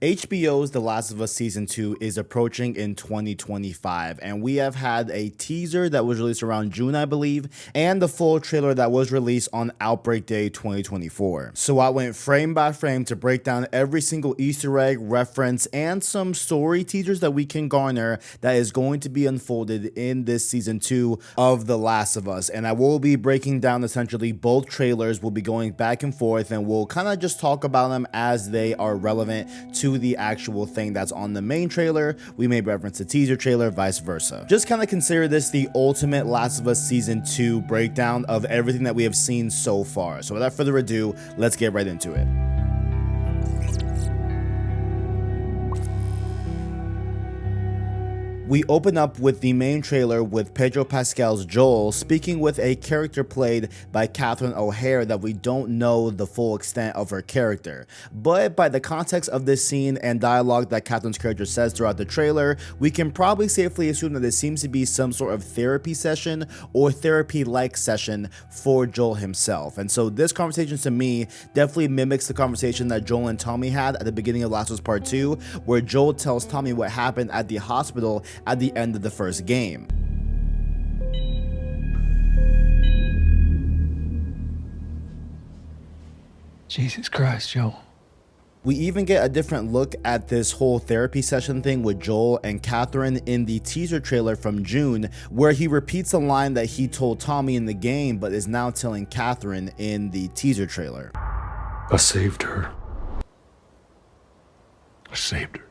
HBO's The Last of Us Season 2 is approaching in 2025, and we have had a teaser that was released around June, I believe, and the full trailer that was released on Outbreak Day 2024. So I went frame by frame to break down every single Easter egg, reference, and some story teasers that we can garner that is going to be unfolded in this Season 2 of The Last of Us. And I will be breaking down essentially both trailers. We'll be going back and forth, and we'll kind of just talk about them as they are relevant to the actual thing that's on the main trailer. We may reference the teaser trailer, vice versa. Just kind of consider this the ultimate Last of Us Season 2 breakdown of everything that we have seen so far. So without further ado, let's get right into it. We open up with the main trailer with Pedro Pascal's Joel speaking with a character played by Kaitlyn O'Hara that we don't know the full extent of her character. But by the context of this scene and dialogue that Kaitlyn's character says throughout the trailer, we can probably safely assume that this seems to be some sort of therapy session or therapy-like session for Joel himself. And so this conversation to me definitely mimics the conversation that Joel and Tommy had at the beginning of Last of Us Part 2, where Joel tells Tommy what happened at the hospital at the end of the first game. Jesus Christ, Joel. We even get a different look at this whole therapy session thing with Joel and Kaitlyn in the teaser trailer from June, where he repeats a line that he told Tommy in the game but is now telling Kaitlyn in the teaser trailer. I saved her. I saved her.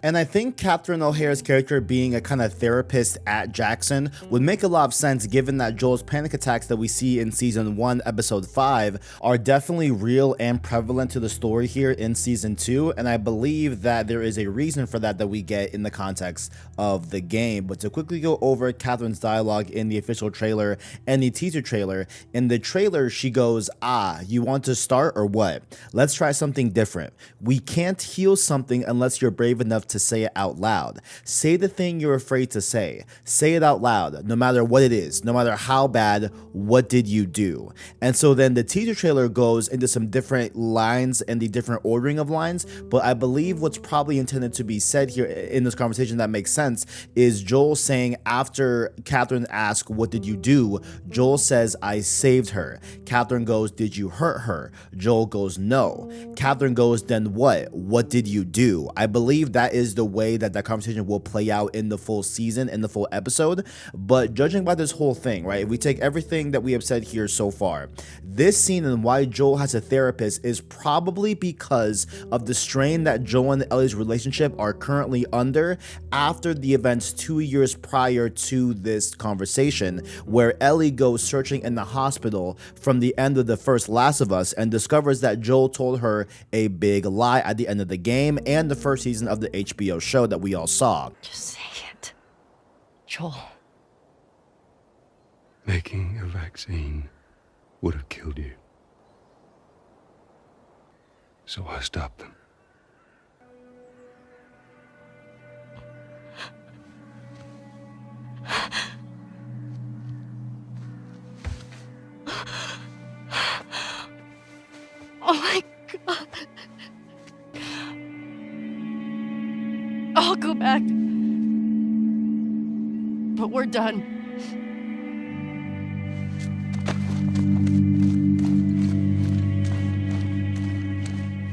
And I think Kaitlyn O'Hara's character being a kind of therapist at Jackson would make a lot of sense given that Joel's panic attacks that we see in Season 1, Episode 5 are definitely real and prevalent to the story here in Season 2, and I believe that there is a reason for that we get in the context of the game. But to quickly go over Kaitlyn's dialogue in the official trailer and the teaser trailer, in the trailer she goes, you want to start or what? Let's try something different. We can't heal something unless you're brave enough to say it out loud. Say the thing you're afraid to say. Say it out loud, no matter what it is, no matter how bad. What did you do? And so then the teaser trailer goes into some different lines and the different ordering of lines, but I believe what's probably intended to be said here in this conversation that makes sense is Joel saying, after Kaitlyn asks, what did you do? Joel says, I saved her. Kaitlyn goes, did you hurt her? Joel goes, no. Kaitlyn goes, then what? What did you do? I believe that is the way that conversation will play out in the full season, in the full episode. But judging by this whole thing, right, if we take everything that we have said here so far, this scene and why Joel has a therapist is probably because of the strain that Joel and Ellie's relationship are currently under after the events 2 years prior to this conversation, where Ellie goes searching in the hospital from the end of the first Last of Us and discovers that Joel told her a big lie at the end of the game and the first season of the HBO show that we all saw. Just say it, Joel. Making a vaccine would have killed you. So I stopped them. Oh my God. I'll go back. But we're done.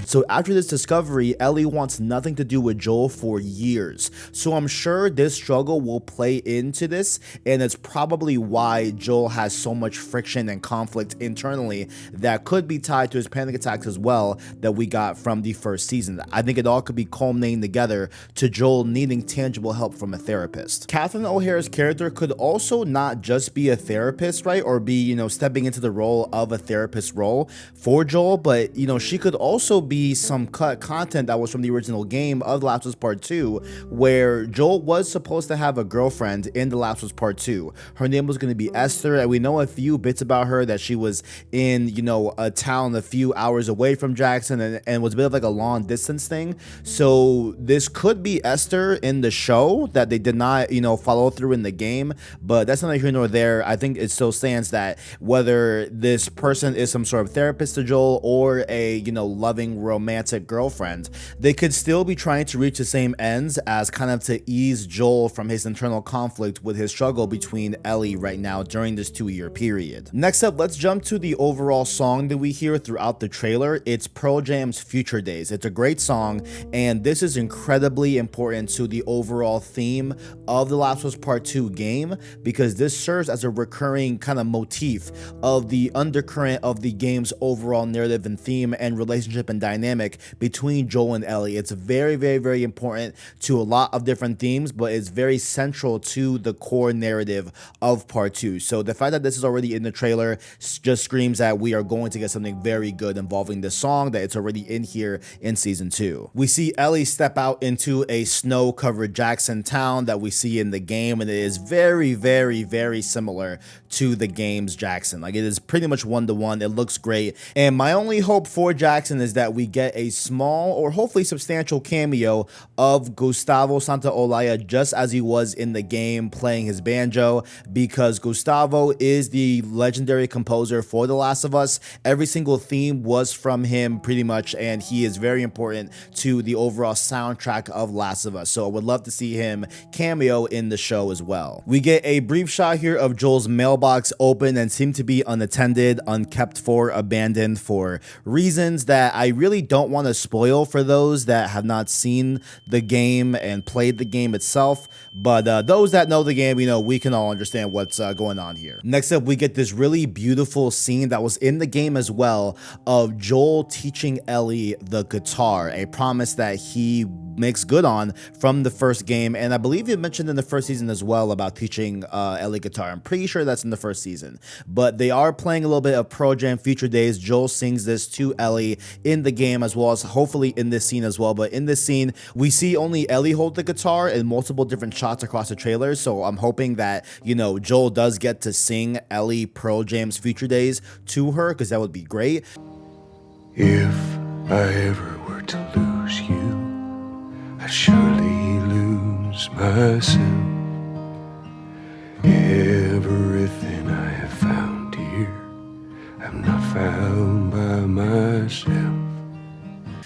So after this discovery, Ellie wants nothing to do with Joel for years. So I'm sure this struggle will play into this, and it's probably why Joel has so much friction and conflict internally that could be tied to his panic attacks as well that we got from the first season. I think it all could be culminating together to Joel needing tangible help from a therapist. Kaitlyn O'Hara's character could also not just be a therapist, right? Or be, stepping into the role of a therapist role for Joel, but, she could also be some cut content that was from the original game of The Last of Us Part 2, where Joel was supposed to have a girlfriend in The Last of Us Part 2. Her name was going to be Esther, and we know a few bits about her, that she was in, a town a few hours away from Jackson and was a bit of like a long distance thing. So this could be Esther in the show that they did not, follow through in the game, but that's neither here nor there. I think it still stands that whether this person is some sort of therapist to Joel or a, loving romantic girlfriend, they could still be trying to reach the same ends as kind of to ease Joel from his internal conflict with his struggle between Ellie right now during this 2-year period. Next up, let's jump to the overall song that we hear throughout the trailer. It's Pearl Jam's Future Days. It's a great song, and this is incredibly important to the overall theme of The Last of Us Part 2 game, because this serves as a recurring kind of motif of the undercurrent of the game's overall narrative and theme and relationship and dynamic between Joel and Ellie. It's very, very, very important to a lot of different themes, but it's very central to the core narrative of Part 2. So the fact that this is already in the trailer just screams that we are going to get something very good involving this song, that it's already in here in Season 2. We see Ellie step out into a snow-covered Jackson town that we see in the game, and it is very, very, very similar to the game's Jackson. Like, it is pretty much one-to-one. It looks great, and my only hope for Jackson is that we get a small or hopefully substantial cameo of Gustavo Santaolalla just as he was in the game playing his banjo, because Gustavo is the legendary composer for The Last of Us. Every single theme was from him pretty much, and he is very important to the overall soundtrack of Last of Us. So I would love to see him cameo in the show as well. We get a brief shot here of Joel's mailbox open and seem to be unattended, unkept for, abandoned for reasons that I really don't want to spoil for those that have not seen the game and played the game itself. But those that know the game, you know, we can all understand what's going on here. Next up, we get this really beautiful scene that was in the game as well of Joel teaching Ellie the guitar, a promise that he makes good on from the first game, and I believe it mentioned in the first season as well about teaching Ellie guitar. I'm pretty sure that's in the first season, but they are playing a little bit of Pearl Jam Future Days. Joel sings this to Ellie in the game as well as hopefully in this scene as well, but in this scene we see only Ellie hold the guitar in multiple different shots across the trailers, so I'm hoping that, you know, Joel does get to sing Ellie Pearl Jam's Future Days to her, because that would be great. If I ever were to lose you, I'd surely lose myself. Everything I have found here, I'm not found by myself.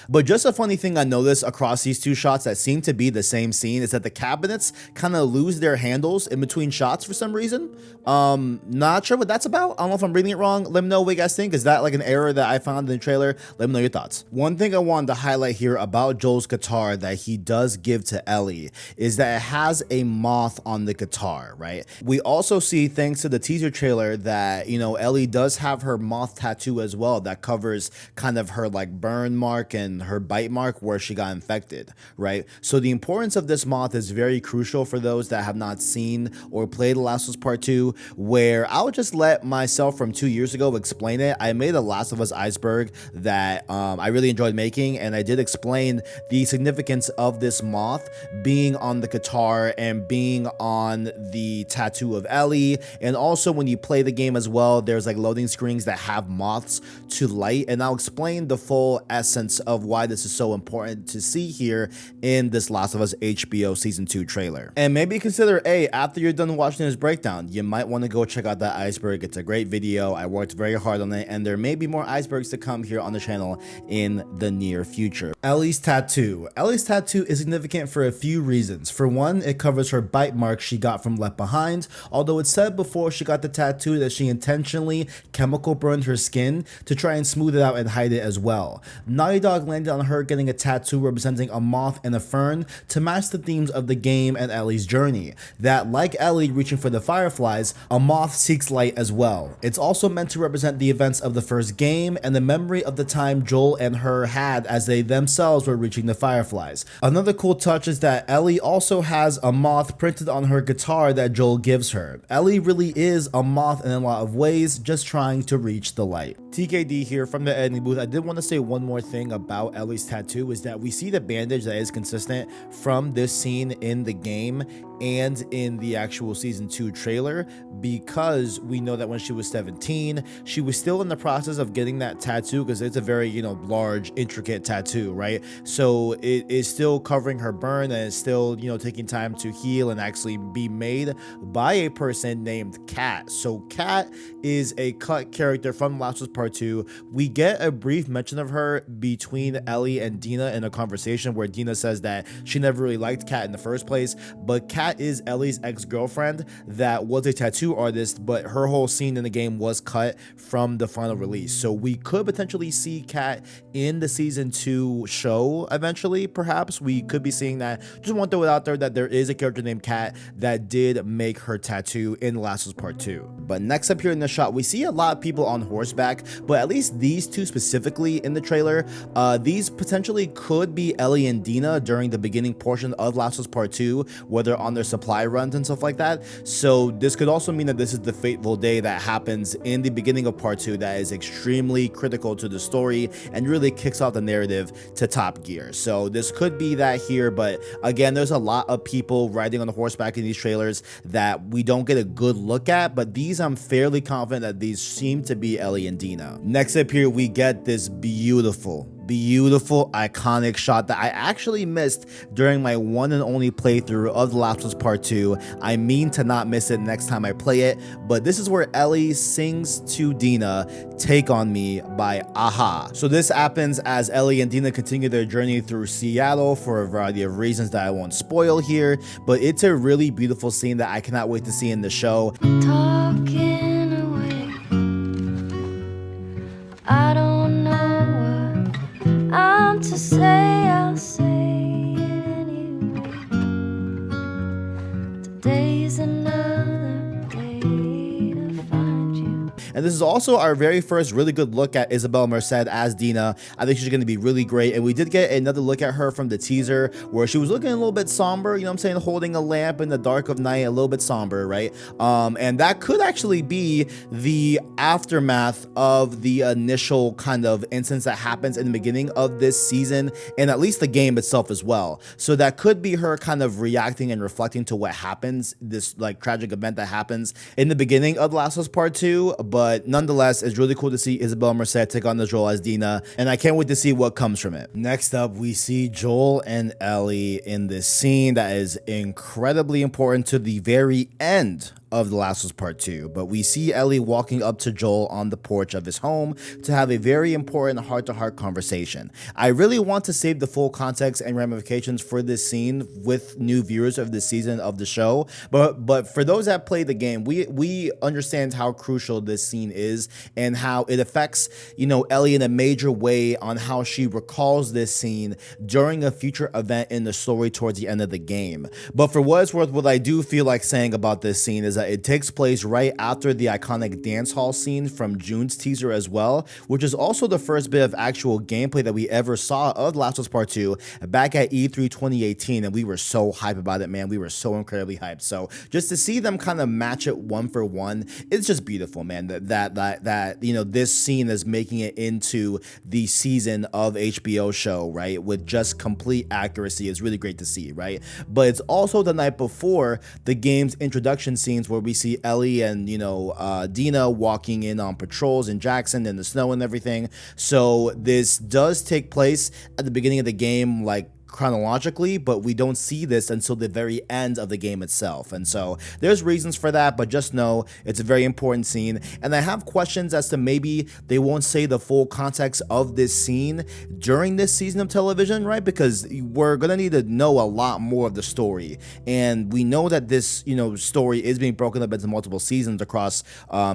But just a funny thing I noticed across these two shots that seem to be the same scene is that the cabinets kind of lose their handles in between shots for some reason. Not sure what that's about. I don't know if I'm reading it wrong. Let me know what you guys think. Is that like an error that I found in the trailer? Let me know your thoughts. One thing I wanted to highlight here about Joel's guitar that he does give to Ellie is that it has a moth on the guitar, right? We also see, thanks to the teaser trailer, that, you know, Ellie does have her moth tattoo as well that covers kind of her like burn mark and her bite mark where she got infected, right? So the importance of this moth is very crucial for those that have not seen or played The Last of Us Part 2, where I'll just let myself from 2 years ago explain it. I made a Last of Us iceberg that I really enjoyed making, and I did explain the significance of this moth being on the guitar and being on the tattoo of Ellie. And also when you play the game as well, there's like loading screens that have moths to light, and I'll explain the full essence of why this is so important to see here in this Last of Us HBO Season 2 trailer. And maybe consider, hey, after you're done watching this breakdown, you might want to go check out that iceberg. It's a great video. I worked very hard on it, and there may be more icebergs to come here on the channel in the near future. Ellie's tattoo. Ellie's tattoo is significant for a few reasons. For one, it covers her bite mark she got from Left Behind, although it said before she got the tattoo that she intentionally chemical burned her skin to try and smooth it out and hide it as well. Naughty Dog landed on her getting a tattoo representing a moth and a fern to match the themes of the game and Ellie's journey. That, like Ellie reaching for the fireflies, a moth seeks light as well. It's also meant to represent the events of the first game and the memory of the time Joel and her had as they themselves were reaching the fireflies. Another cool touch is that Ellie also has a moth printed on her guitar that Joel gives her. Ellie really is a moth in a lot of ways, just trying to reach the light. TKD here from the editing booth. I did want to say one more thing about Ellie's tattoo is that we see the bandage that is consistent from this scene in the game and in the actual Season 2 trailer, because we know that when she was 17, she was still in the process of getting that tattoo, because it's a very, you know, large, intricate tattoo, right? So it is still covering her burn, and it's still, you know, taking time to heal and actually be made by a person named Kat. So Kat is a cut character from Last of Us Part 2. We get a brief mention of her between between Ellie and Dina in a conversation where Dina says that she never really liked Kat in the first place, but Kat is Ellie's ex-girlfriend that was a tattoo artist, but her whole scene in the game was cut from the final release. So we could potentially see Kat in the season 2 show eventually, perhaps. We could be seeing that. Just want to throw it out there that there is a character named Kat that did make her tattoo in The Last of Us Part 2. But next up here in the shot, we see a lot of people on horseback, but at least these two specifically in the trailer, these potentially could be Ellie and Dina during the beginning portion of Last of Us Part 2, whether on their supply runs and stuff like that. So this could also mean that this is the fateful day that happens in the beginning of Part 2 that is extremely critical to the story and really kicks off the narrative to top gear. So this could be that here, but again, there's a lot of people riding on the horseback in these trailers that we don't get a good look at, but these I'm fairly confident that these seem to be Ellie and Dina. Next up here, we get this beautiful iconic shot that I actually missed during my one and only playthrough of The Last of Us Part 2. I mean to not miss it next time I play it, but this is where Ellie sings to Dina, "Take on Me" by Aha. So this happens as Ellie and Dina continue their journey through Seattle for a variety of reasons that I won't spoil here, but it's a really beautiful scene that I cannot wait to see in the show. Talking away, I don't know what I'm to say, I'll say it anyway. Today's another day to find you. And this is also our very first really good look at Isabel Merced as Dina. I think she's going to be really great. And we did get another look at her from the teaser where she was looking a little bit somber, you know what I'm saying, holding a lamp in the dark of night, a little bit somber, right? And that could actually be the aftermath of the initial kind of instance that happens in the beginning of this season, and at least the game itself as well. So that could be her kind of reacting and reflecting to what happens, this like tragic event that happens in the beginning of The Last of Us Part 2. But nonetheless, it's really cool to see Isabel Merced take on this role as Dina, and I can't wait to see what comes from it. Next up, we see Joel and Ellie in this scene that is incredibly important to the very end of The Last of Us Part 2, but we see Ellie walking up to Joel on the porch of his home to have a very important heart-to-heart conversation. I really want to save the full context and ramifications for this scene with new viewers of this season of the show, but for those that play the game, we understand how crucial this scene is and how it affects, you know, Ellie in a major way on how she recalls this scene during a future event in the story towards the end of the game. But for what it's worth, what I do feel like saying about this scene is that it takes place right after the iconic dance hall scene from June's teaser as well, which is also the first bit of actual gameplay that we ever saw of The Last of Us Part 2 back at E3 2018, and we were so hyped about it, man. We were so incredibly hyped. So just to see them kind of match it one for one, it's just beautiful, man. That you know, this scene is making it into the season of HBO show, right, with just complete accuracy is really great to see, right? But it's also the night before the game's introduction scenes where we see Ellie and, you know, Dina walking in on patrols in Jackson in the snow and everything. So this does take place at the beginning of the game, like chronologically, but we don't see this until the very end of the game itself. And so there's reasons for that, but just know it's a very important scene. And I have questions as to maybe they won't say the full context of this scene during this season of television, right? Because we're gonna need to know a lot more of the story. And we know that this, you know, story is being broken up into multiple seasons across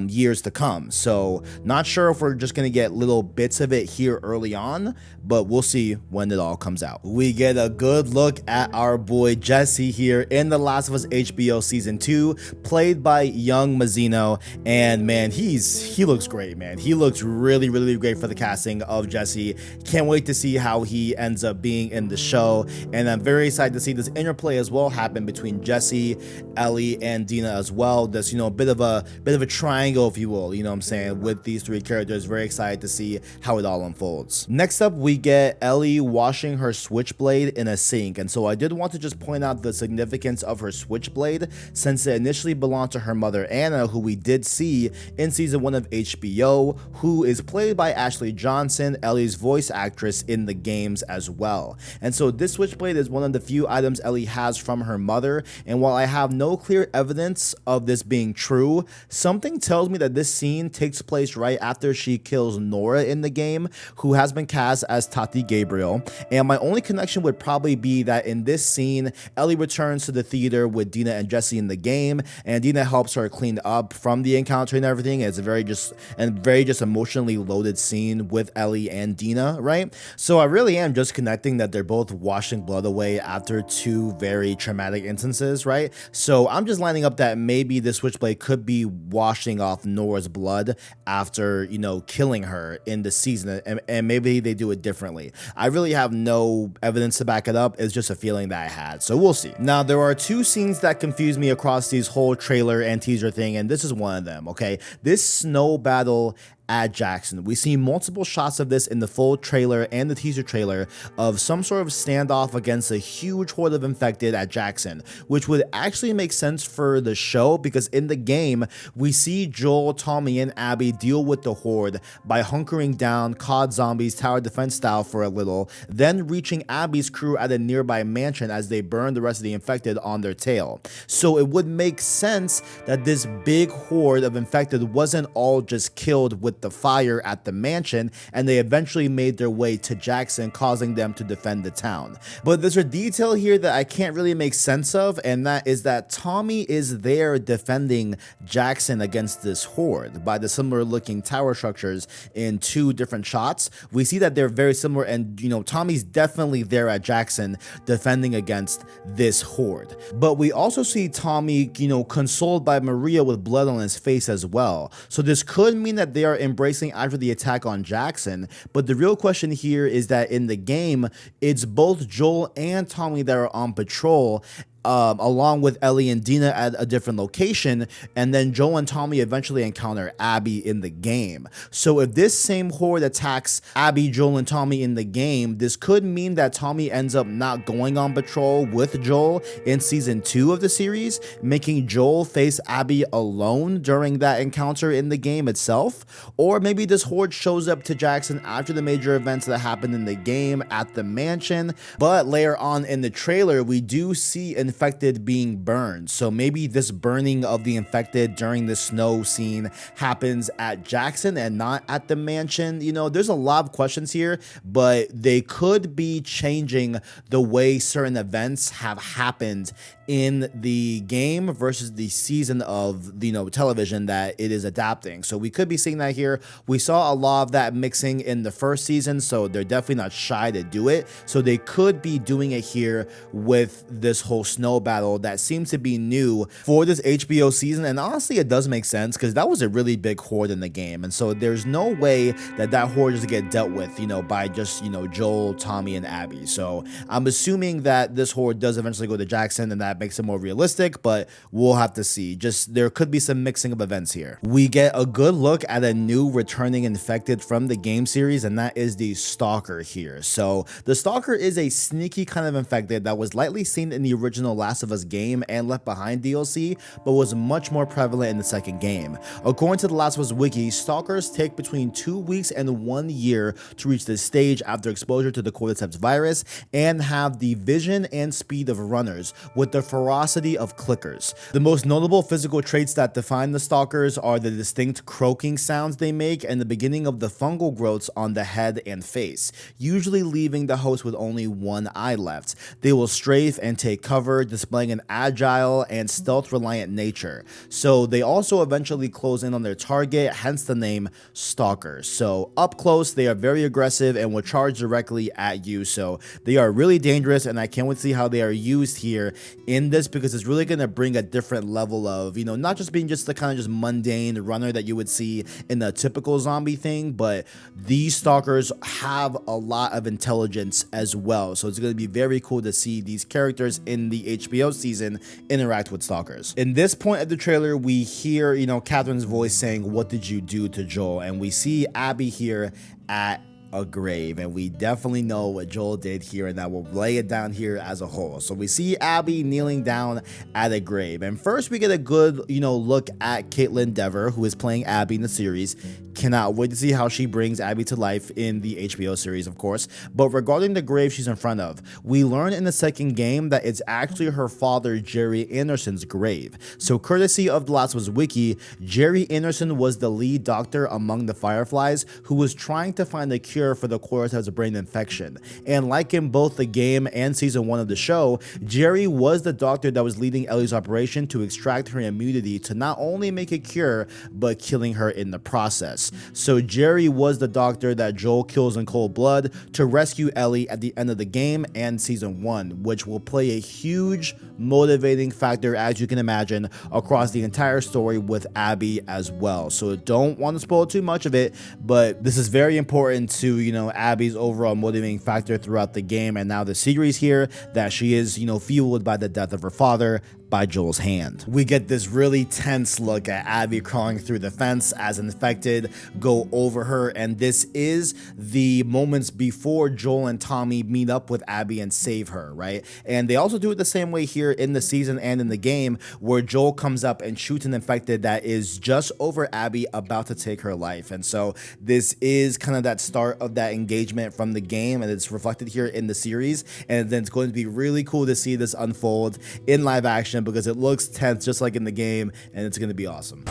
years to come. So not sure if we're just gonna get little bits of it here early on, but we'll see when it all comes out. We get a good look at our boy Jessie here in The Last of Us HBO Season 2, played by young Mazino, and man, he looks great, man. He looks really, really great for the casting of Jessie. Can't wait to see how he ends up being in the show, and I'm very excited to see this interplay as well happen between Jessie, Ellie, and Dina as well. That's, you know, a bit of a triangle, if you will, you know what I'm saying, with these three characters. Very excited to see how it all unfolds. Next up, we get Ellie washing her Switchblade Switchblade in a sink, and so I did want to just point out the significance of her Switchblade, since it initially belonged to her mother Anna, who we did see in season 1 of HBO, who is played by Ashley Johnson, Ellie's voice actress in the games as well. And so this Switchblade is one of the few items Ellie has from her mother, and while I have no clear evidence of this being true, something tells me that this scene takes place right after she kills Nora in the game, who has been cast as Tati Gabriel. And my only connection would probably be that in this scene, Ellie returns to the theater with Dina and Jessie in the game, and Dina helps her clean up from the encounter and everything. It's a very just emotionally loaded scene with Ellie and Dina, right? So I really am just connecting that they're both washing blood away after two very traumatic instances, right? So I'm just lining up that maybe the Switchblade could be washing off Nora's blood after, you know, killing her in the season, and maybe they do it differently. I really have no evidence to back it up. It's just a feeling that I had, so we'll see. Now, there are two scenes that confuse me across these whole trailer and teaser thing, and this is one of them, okay? This snow battle at Jackson. We see multiple shots of this in the full trailer and the teaser trailer of some sort of standoff against a huge horde of infected at Jackson, which would actually make sense for the show because in the game, we see Joel, Tommy, and Abby deal with the horde by hunkering down COD Zombies tower defense style for a little, then reaching Abby's crew at a nearby mansion as they burn the rest of the infected on their tail. So it would make sense that this big horde of infected wasn't all just killed with the fire at the mansion, and they eventually made their way to Jackson, causing them to defend the town. But there's a detail here that I can't really make sense of, and that is that Tommy is there defending Jackson against this horde by the similar looking tower structures in two different shots. We see that they're very similar, and you know, Tommy's definitely there at Jackson defending against this horde. But we also see Tommy, you know, consoled by Maria with blood on his face as well. So this could mean that they are embracing after the attack on Jackson, but the real question here is that in the game, it's both Joel and Tommy that are on patrol, along with Ellie and Dina at a different location, and then Joel and Tommy eventually encounter Abby in the game. So if this same horde attacks Abby, Joel, and Tommy in the game, this could mean that Tommy ends up not going on patrol with Joel in season 2 of the series, making Joel face Abby alone during that encounter in the game itself. Or maybe this horde shows up to Jackson after the major events that happened in the game at the mansion, but later on in the trailer, we do see infected being burned. So maybe this burning of the infected during the snow scene happens at Jackson and not at the mansion. You know, there's a lot of questions here, but they could be changing the way certain events have happened in the game versus the season of, you know, television that it is adapting. So we could be seeing that here. We saw a lot of that mixing in the first season, so they're definitely not shy to do it. So they could be doing it here with this whole snow battle that seems to be new for this HBO season. And honestly, it does make sense because that was a really big horde in the game. And so there's no way that that horde is to get dealt with, you know, by just, you know, Joel, Tommy, and Abby. So I'm assuming that this horde does eventually go to Jackson, and that makes it more realistic, but we'll have to see. Just there could be some mixing of events here. We get a good look at a new returning infected from the game series, and that is the Stalker here. So the Stalker is a sneaky kind of infected that was lightly seen in the original Last of Us game and Left Behind DLC, but was much more prevalent in the second game. According to the Last of Us wiki, Stalkers take between 2 weeks and 1 year to reach this stage after exposure to the cordyceps virus, and have the vision and speed of runners with the ferocity of clickers. The most notable physical traits that define the Stalkers are the distinct croaking sounds they make and the beginning of the fungal growths on the head and face, usually leaving the host with only one eye left. They will strafe and take cover, displaying an agile and stealth-reliant nature. So they also eventually close in on their target, hence the name Stalkers. So up close, they are very aggressive and will charge directly at you. So they are really dangerous, and I can't wait to see how they are used here in this, because it's really going to bring a different level of, you know, not just being just the kind of just mundane runner that you would see in the typical zombie thing, but these Stalkers have a lot of intelligence as well. So it's going to be very cool to see these characters in the HBO season interact with Stalkers. In this point of the trailer, we hear, you know, Kaitlyn's voice saying, "What did you do to Joel?" And we see Abby here at a grave, and we definitely know what Joel did here, and that will lay it down here as a whole. So we see Abby kneeling down at a grave, and first we get a good, look at Kaitlyn Dever, who is playing Abby in the series. Cannot wait to see how she brings Abby to life in the HBO series, of course. But regarding the grave she's in front of, we learn in the second game that it's actually her father, Jerry Anderson's grave. So courtesy of the Last of Us wiki, Jerry Anderson was the lead doctor among the Fireflies who was trying to find a cure for the Cortez brain infection. And like in both the game and season 1 of the show, Jerry was the doctor that was leading Ellie's operation to extract her immunity to not only make a cure, but killing her in the process. So Jerry was the doctor that Joel kills in cold blood to rescue Ellie at the end of the game and season 1, which will play a huge motivating factor, as you can imagine, across the entire story with Abby as well. So don't want to spoil too much of it, but this is very important to, Abby's overall motivating factor throughout the game and now the series here, that she is, fueled by the death of her father by Joel's hand. We get this really tense look at Abby crawling through the fence as infected go over her, and this is the moments before Joel and Tommy meet up with Abby and save her, right? And they also do it the same way here in the season and in the game, where Joel comes up and shoots an infected that is just over Abby, about to take her life. And so this is kind of that start of that engagement from the game, and it's reflected here in the series, and then it's going to be really cool to see this unfold in live action, because it looks tense just like in the game, and it's going to be awesome.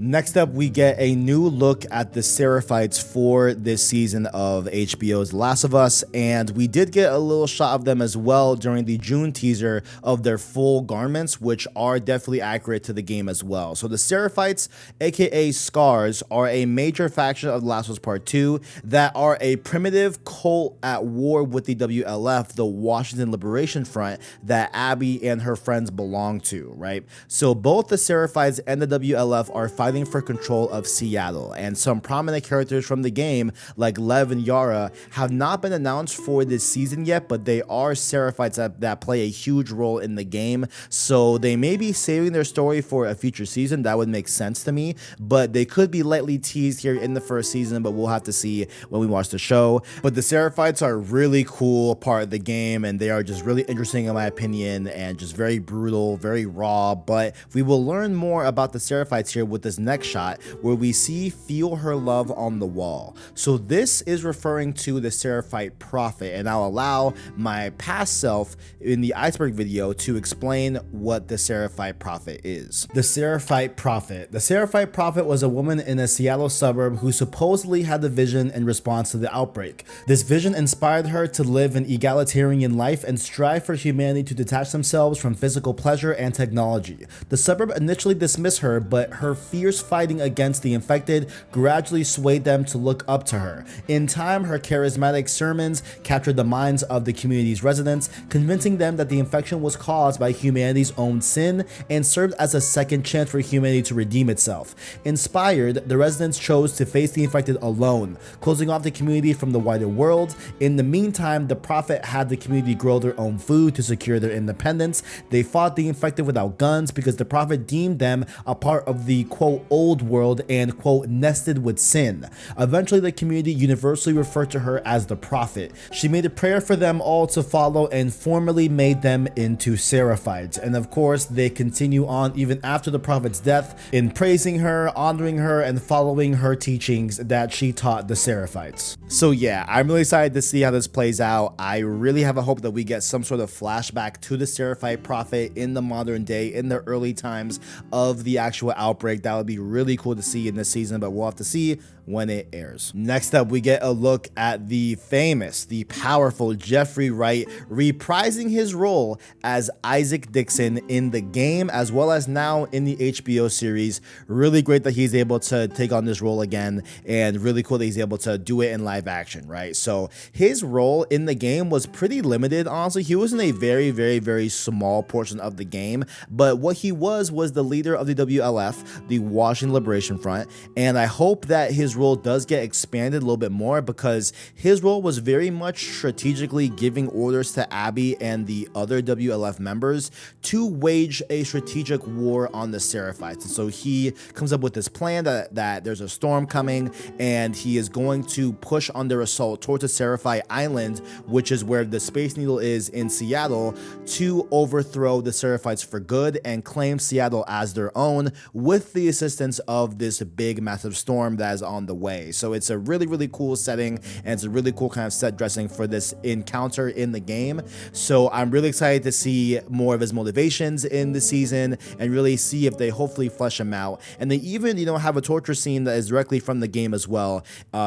Next up, we get a new look at the Seraphites for this season of HBO's Last of Us, and we did get a little shot of them as well during the June teaser of their full garments, which are definitely accurate to the game as well. So the Seraphites, aka Scars, are a major faction of The Last of Us Part 2 that are a primitive cult at war with the WLF, the Washington Liberation Front, that Abby and her friends belong to, right? So both the Seraphites and the WLF are fighting for control of Seattle, and some prominent characters from the game like Lev and Yara have not been announced for this season yet, but they are Seraphites that play a huge role in the game, so they may be saving their story for a future season. That would make sense to me, but they could be lightly teased here in the first season, but we'll have to see when we watch the show. But the Seraphites are a really cool part of the game, and they are just really interesting in my opinion, and just very brutal, very raw. But we will learn more about the Seraphites here with this next shot, where we see "Feel Her Love on the Wall." So this is referring to the Seraphite prophet, and I'll allow my past self in the iceberg video to explain what the Seraphite prophet is. The Seraphite prophet. The Seraphite prophet was a woman in a Seattle suburb who supposedly had a vision in response to the outbreak. This vision inspired her to live an egalitarian life and strive for humanity to detach themselves from physical pleasure and technology. The suburb initially dismissed her, but her fierce fighting against the infected gradually swayed them to look up to her. In time, her charismatic sermons captured the minds of the community's residents, convincing them that the infection was caused by humanity's own sin and served as a second chance for humanity to redeem itself. Inspired, the residents chose to face the infected alone, closing off the community from the wider world. In the meantime, the prophet had the community grow their own food to secure their independence. They fought the infected without guns because the prophet deemed them a part of the quote old world and quote nested with sin. Eventually, the community universally referred to her as the prophet. She made a prayer for them all to follow and formally made them into Seraphites. And of course, they continue on even after the prophet's death in praising her, honoring her, and following her teachings that she taught the Seraphites. So yeah, I'm really excited to see how this plays out. I really have a hope that we get some sort of flashback to the Seraphite prophet in the modern day, in the early times of the actual outbreak. That would be really cool to see in this season, but we'll have to see when it airs. Next up, we get a look at the famous, the powerful Jeffrey Wright reprising his role as Isaac Dixon in the game as well as now in the HBO series. Really great that he's able to take on this role again, and really cool that he's able to do it in live action, right? So his role in the game was pretty limited, honestly. He was in a very small portion of the game, but what he was the leader of the WLF, the Washington Liberation Front, and I hope that his role does get expanded a little bit more, because his role was very much strategically giving orders to Abby and the other WLF members to wage a strategic war on the Seraphites. And so he comes up with this plan that there's a storm coming, and he is going to push on their assault towards the Seraphite Island, which is where the Space Needle is in Seattle, to overthrow the Seraphites for good and claim Seattle as their own with the assistance of this big massive storm that is on the way. So it's a really cool setting, and it's a really cool kind of set dressing for this encounter in the game. So I'm really excited to see more of his motivations in the season and really see if they hopefully flesh him out. And they even, have a torture scene that is directly from the game as well,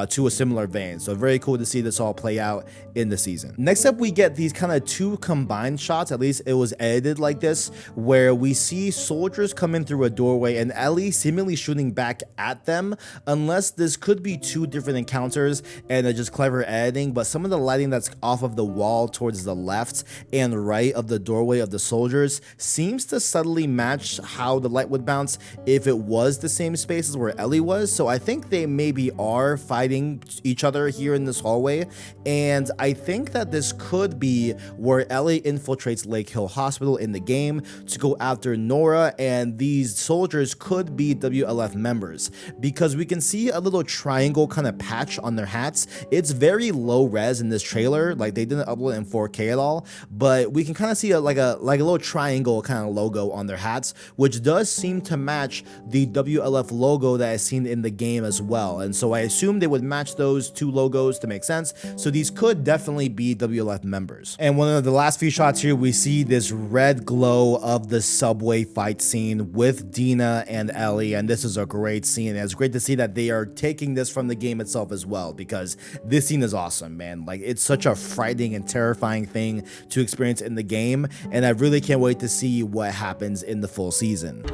to a similar vein. So very cool to see this all play out in the season. Next up, we get these kind of two combined shots, at least it was edited like this, where we see soldiers come in through a doorway and Ellie seemingly shooting back at them, unless this could be two different encounters and just clever editing. But some of the lighting that's off of the wall towards the left and right of the doorway of the soldiers seems to subtly match how the light would bounce if it was the same spaces where Ellie was. So I think they maybe are fighting each other here in this hallway, and I think that this could be where Ellie infiltrates Lake Hill Hospital in the game to go after Nora, and these soldiers could be WLF members, because we can see a little triangle kind of patch on their hats. It's very low res in this trailer, like they didn't upload it in 4K at all, but we can kind of see like a little triangle kind of logo on their hats, which does seem to match the WLF logo that is seen in the game as well. And so I assume they would match those two logos to make sense. So these could definitely be WLF members. And one of the last few shots here, we see this red glow of the subway fight scene with Dina and Ellie, and this is a great scene. And it's great to see that they are taking this from the game itself as well, because this scene is awesome, man. Like, it's such a frightening and terrifying thing to experience in the game, and I really can't wait to see what happens in the full season.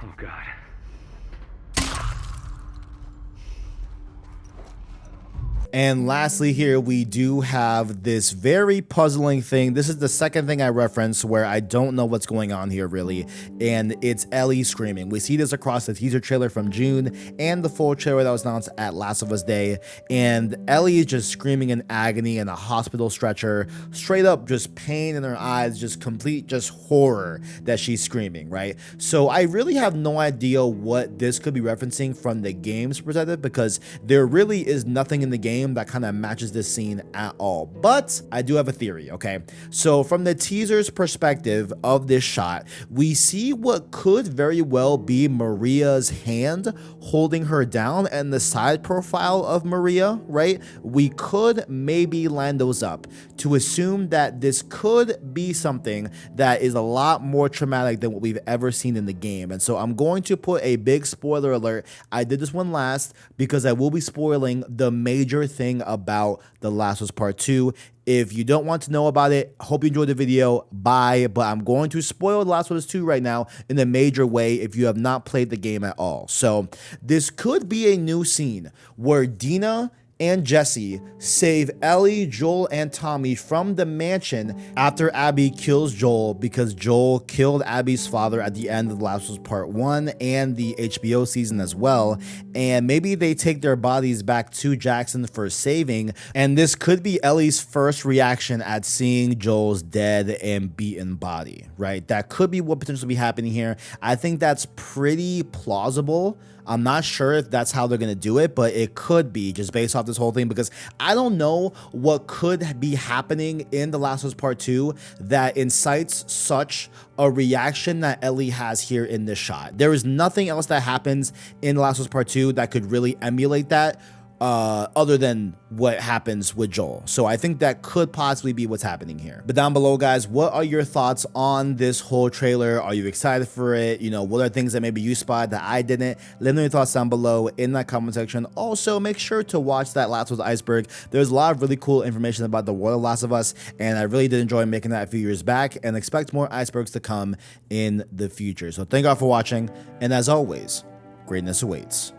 Oh, God. And lastly here, we do have this very puzzling thing. This is the second thing I referenced where I don't know what's going on here really, and it's Ellie screaming. We see this across the teaser trailer from June and the full trailer that was announced at Last of Us Day, and Ellie is just screaming in agony in a hospital stretcher, straight up just pain in her eyes, just complete just horror that she's screaming, right? So I really have no idea what this could be referencing from the game's perspective, because there really is nothing in the game that kind of matches this scene at all. But I do have a theory, okay? So from the teaser's perspective of this shot, we see what could very well be Maria's hand holding her down and the side profile of Maria, right? We could maybe line those up to assume that this could be something that is a lot more traumatic than what we've ever seen in the game. And so I'm going to put a big spoiler alert. I did this one last because I will be spoiling the major thing about The Last of Us Part 2. If you don't want to know about it, hope you enjoyed the video. Bye. But I'm going to spoil The Last of Us 2 right now in a major way if you have not played the game at all. So this could be a new scene where Dina and Jessie save Ellie, Joel, and Tommy from the mansion after Abby kills Joel, because Joel killed Abby's father at the end of The Last of Us Part 1 and the HBO season as well. And maybe they take their bodies back to Jackson for saving, and this could be Ellie's first reaction at seeing Joel's dead and beaten body, right? That could be what potentially be happening here. I think that's pretty plausible. I'm not sure if that's how they're going to do it, but it could be just based off this whole thing, because I don't know what could be happening in The Last of Us Part 2 that incites such a reaction that Ellie has here in this shot. There is nothing else that happens in The Last of Us Part 2 that could really emulate that other than what happens with Joel. So I think that could possibly be what's happening here. But down below, guys, what are your thoughts on this whole trailer? Are you excited for it? You know, what are things that maybe you spotted that I didn't? Let me know your thoughts down below in that comment section. Also, make sure to watch that Last of Us Iceberg. There's a lot of really cool information about the world of Last of Us, and I really did enjoy making that a few years back, and expect more icebergs to come in the future. So thank you all for watching, and as always, greatness awaits.